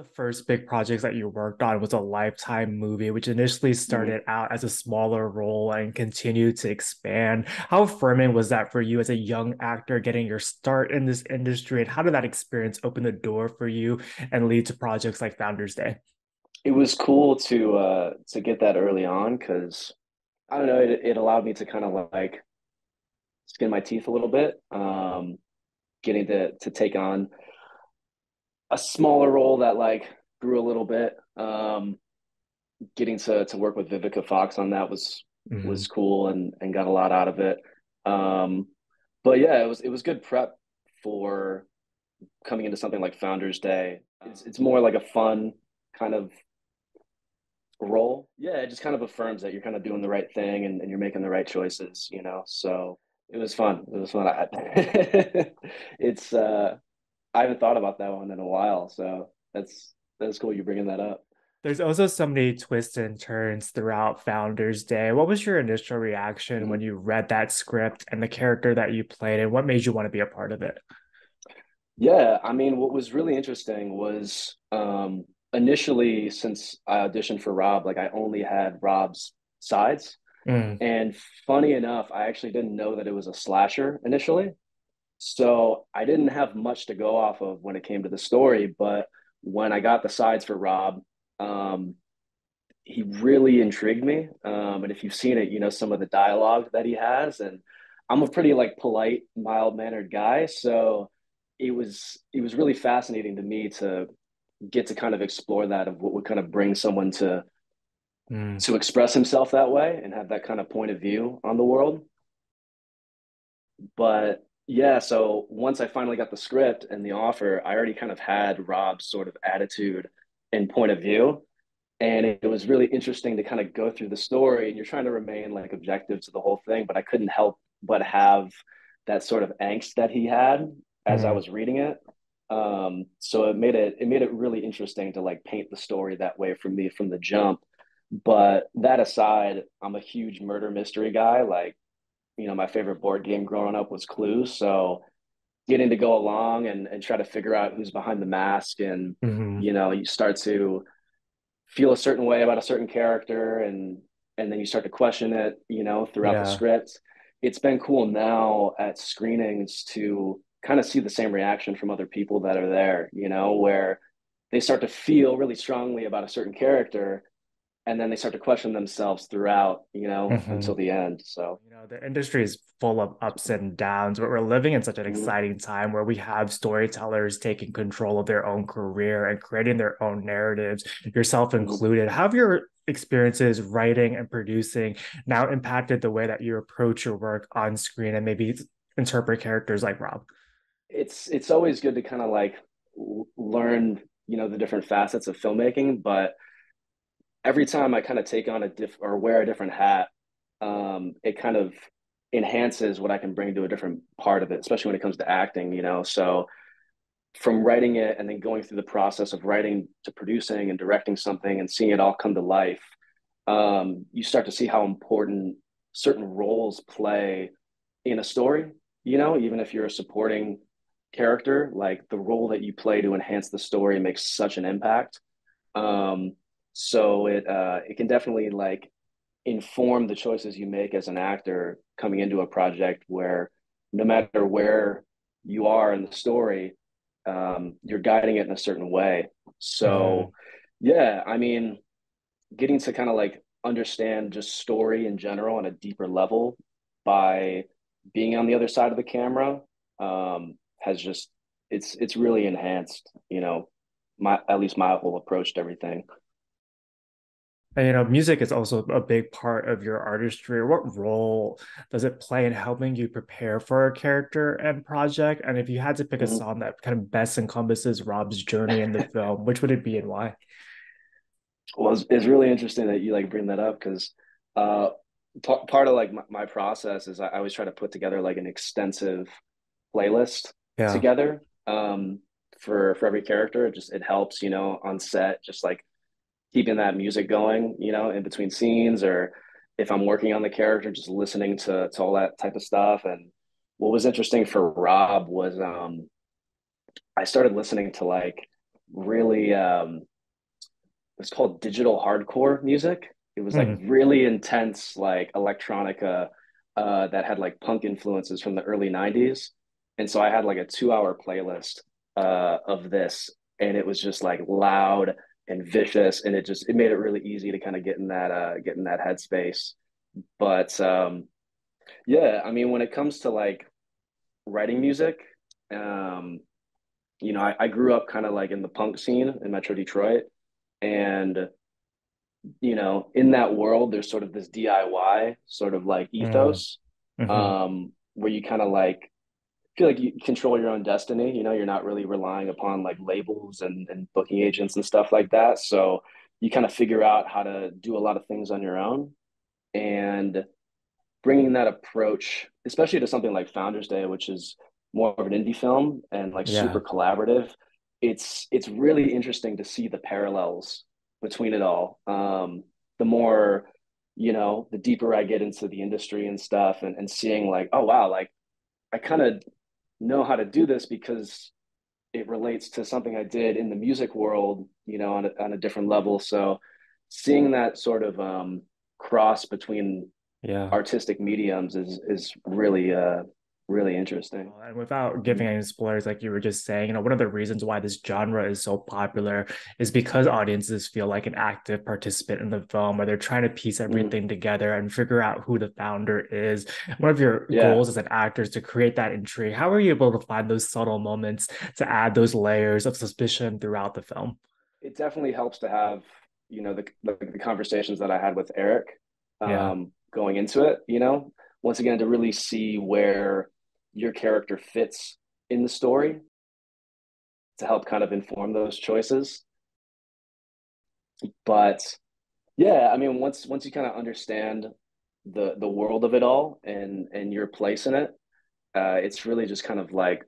the first big projects that you worked on was a Lifetime movie, which initially Mhm. started out as a smaller role and continued to expand. How affirming was that for you as a young actor getting your start in this industry? And how did that experience open the door for you and lead to projects like Founders Day? It was cool to get that early on because I don't know, it allowed me to kind of like skin my teeth a little bit, getting to take on a smaller role that like grew a little bit. Getting to work with Vivica Fox on that was Mhm. cool and got a lot out of it. Um, but yeah, it was good prep for coming into something like Founders Day. It's more like a fun kind of role. Yeah, it just kind of affirms that you're kind of doing the right thing and you're making the right choices, you know. So it was fun. It was fun. It's I haven't thought about that one in a while, so that's cool you bringing that up. There's also so many twists and turns throughout Founders Day. What was your initial reaction when Mhm. you read that script and the character that you played, and what made you want to be a part of it? Yeah, I mean, what was really interesting was initially since I auditioned for Rob, like I only had Rob's sides. Mm, And funny enough, I actually didn't know that it was a slasher initially. So I didn't have much to go off of when it came to the story, but when I got the sides for Rob, um, he really intrigued me. And if you've seen it, you know some of the dialogue that he has, and I'm a pretty like polite, mild mannered guy, so it was really fascinating to me to get to kind of explore that of what would kind of bring someone mm. to express himself that way and have that kind of point of view on the world. But yeah, so once I finally got the script and the offer, I already kind of had Rob's sort of attitude and point of view. And it was really interesting to kind of go through the story and you're trying to remain like objective to the whole thing, but I couldn't help but have that sort of angst that he had as I Mm. was reading it. So it made it really interesting to like paint the story that way for me from the jump. But that aside, I'm a huge murder mystery guy. Like, my favorite board game growing up was Clue. So getting to go along and try to figure out who's behind the mask and, Hmm. you start to feel a certain way about a certain character and then you start to question it, throughout the Yeah. script. It's been cool now at screenings to kind of see the same reaction from other people that are there, where they start to feel really strongly about a certain character and then they start to question themselves throughout, Hmm. until the end. So, The industry is full of ups and downs, but we're living in such an mhm, exciting time where we have storytellers taking control of their own career and creating their own narratives, yourself mhm. included. How have your experiences writing and producing now impacted the way that you approach your work on screen and maybe interpret characters like Rob? It's always good to kind of like learn, the different facets of filmmaking, but every time I kind of take on a diff or wear a different hat, it kind of enhances what I can bring to a different part of it, especially when it comes to acting. So from writing it and then going through the process of writing to producing and directing something and seeing it all come to life, you start to see how important certain roles play in a story. Even if you're a supporting character, like the role that you play to enhance the story makes such an impact. Um, so it can definitely like inform the choices you make as an actor coming into a project where no matter where you are in the story, you're guiding it in a certain way. Mhm. So yeah, I mean, getting to kind of like understand just story in general on a deeper level by being on the other side of the camera has just it's really enhanced, my at least my whole approach to everything. And music is also a big part of your artistry. What role does it play in helping you prepare for a character and project? And if you had to pick a Mhm. song that kind of best encompasses Rob's journey in the film, which would it be and why? Well, it's really interesting that you like bring that up because uh, part of like my process is I always try to put together like an extensive playlist Yeah. together for every character. It helps, on set, just like keeping that music going, in between scenes, or if I'm working on the character, just listening to all that type of stuff. And what was interesting for Rob was I started listening to like really it's called digital hardcore music. It was like Hmm. really intense, like electronica that had like punk influences from the early 90s. And so I had like a 2 hour playlist of this, and it was just like loud and vicious, and it made it really easy to kind of get in that headspace. But yeah, I mean, when it comes to like writing music, um, I grew up kind of like in the punk scene in Metro Detroit, and in that world, there's sort of this DIY sort of like Hmm. ethos, Hmm. where you kind of like feel like you control your own destiny. You're not really relying upon like labels and booking agents and stuff like that. So you kind of figure out how to do a lot of things on your own. And bringing that approach, especially to something like Founders Day, which is more of an indie film and like super Yeah. collaborative, it's really interesting to see the parallels between it all. The more, the deeper I get into the industry and stuff, and seeing like, oh wow, like I kind of know how to do this because it relates to something I did in the music world, on a different level. So seeing that sort of cross between Yeah. artistic mediums is really really interesting. And without Mm-hmm. giving any spoilers, like you were just saying, one of the reasons why this genre is so popular is because audiences feel like an active participant in the film, where they're trying to piece Mm-hmm. everything together and figure out who the founder is. One of your Yeah, goals as an actor is to create that intrigue. How are you able to find those subtle moments to add those layers of suspicion throughout the film? it definitely helps to have the conversations that I had with Eric Yeah. going into it. Once again to really see where your character fits in the story to help kind of inform those choices. But yeah, I mean, once you kind of understand the world of it all and your place in it, it's really just kind of like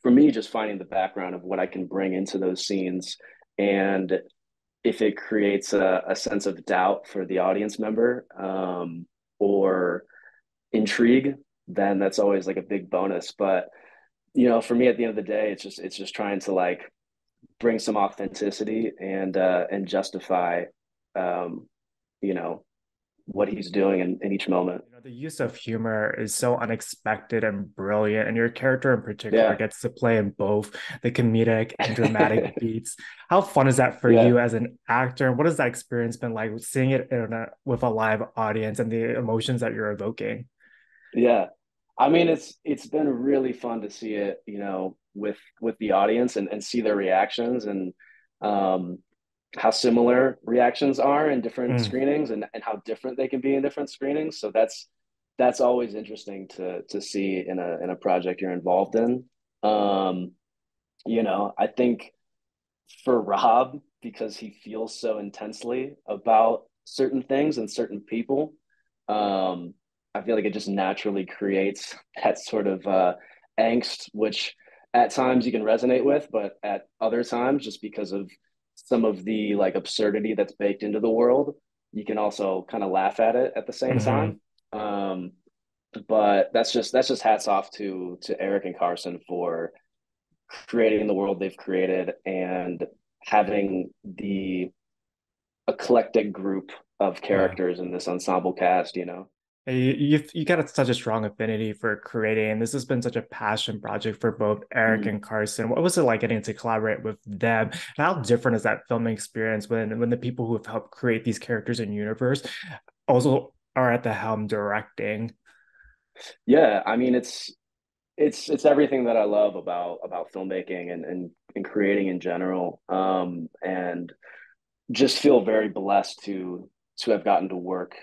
for me, just finding the background of what I can bring into those scenes, and if it creates a sense of doubt for the audience member, or intrigue, then that's always like a big bonus. But for me, at the end of the day, it's just trying to like bring some authenticity and justify, um, you know, what he's doing in each moment. The use of humor is so unexpected and brilliant, and your character in particular Yeah, gets to play in both the comedic and dramatic beats. How fun is that for yeah, you as an actor? And what has that experience been like seeing it with a live audience and the emotions that you're evoking? yeah. I mean, it's been really fun to see it, with the audience and see their reactions, and um, how similar reactions are in different Mm, screenings, and how different they can be in different screenings. So that's always interesting to see in a project you're involved in. Um, I think for Rob, because he feels so intensely about certain things and certain people, um, I feel like it just naturally creates that sort of angst, which at times you can resonate with, but at other times, just because of some of the like absurdity that's baked into the world, you can also kind of laugh at it at the same mhm. time. Um, but that's just hats off to Eric and Carson for creating the world they've created and having the eclectic group of Yeah. characters in this ensemble cast. You got such a strong affinity for creating, and this has been such a passion project for both Eric Mm. and Carson. What was it like getting to collaborate with them? And how different is that filming experience when the people who have helped create these characters and universe also are at the helm directing? Yeah, I mean it's everything that I love about filmmaking and creating in general. And just feel very blessed to have gotten to work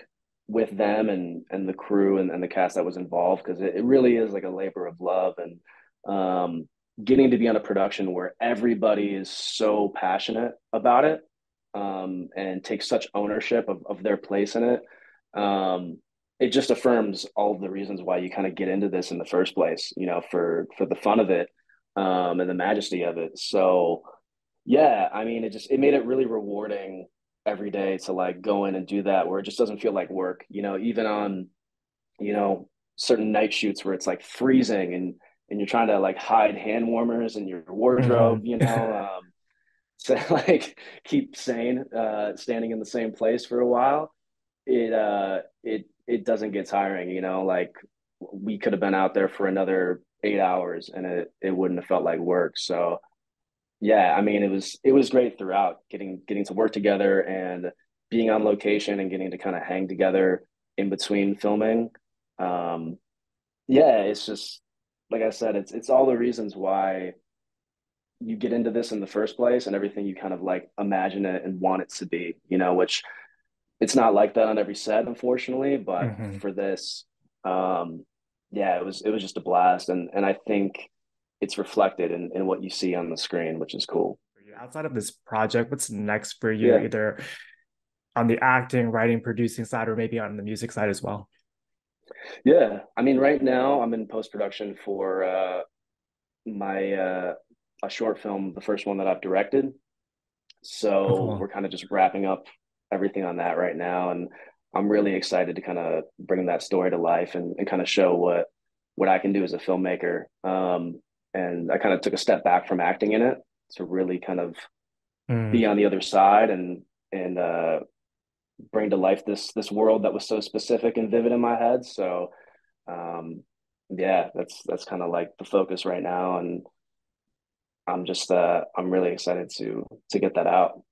with them and the crew and the cast that was involved, because it really is like a labor of love, and getting to be on a production where everybody is so passionate about it, and takes such ownership of their place in it. um, it just affirms all of the reasons why you kind of get into this in the first place, for the fun of it, and the majesty of it. So yeah, I mean, it made it really rewarding every day to like go in and do that, where it just doesn't feel like work, even on, you know, certain night shoots where it's like freezing, and you're trying to like hide hand warmers in your wardrobe, Mhm. like keep sane, standing in the same place for a while, it doesn't get tiring, you know, like we could have been out there for another 8 hours and it wouldn't have felt like work. So yeah, I mean it was great throughout getting to work together and being on location and getting to kind of hang together in between filming. Um, yeah, it's just like I said, it's all the reasons why you get into this in the first place and everything you kind of like imagine it and want it to be, you know, which it's not like that on every set, unfortunately, but Mhm. for this, um, yeah, it was just a blast, and I think it's reflected in what you see on the screen, which is cool. Outside of this project, what's next for you, Yeah, either on the acting, writing, producing side, or maybe on the music side as well? yeah. I mean, right now I'm in post production for my a short film, the first one that I've directed. Oh, So cool. we're kind of just wrapping up everything on that right now, and I'm really excited to kind of bring that story to life and kind of show what I can do as a filmmaker. And I kind of took a step back from acting in it to really kind of be Mm. on the other side and bring to life this world that was so specific and vivid in my head. So um, yeah, that's kind of like the focus right now, and I'm really excited to get that out.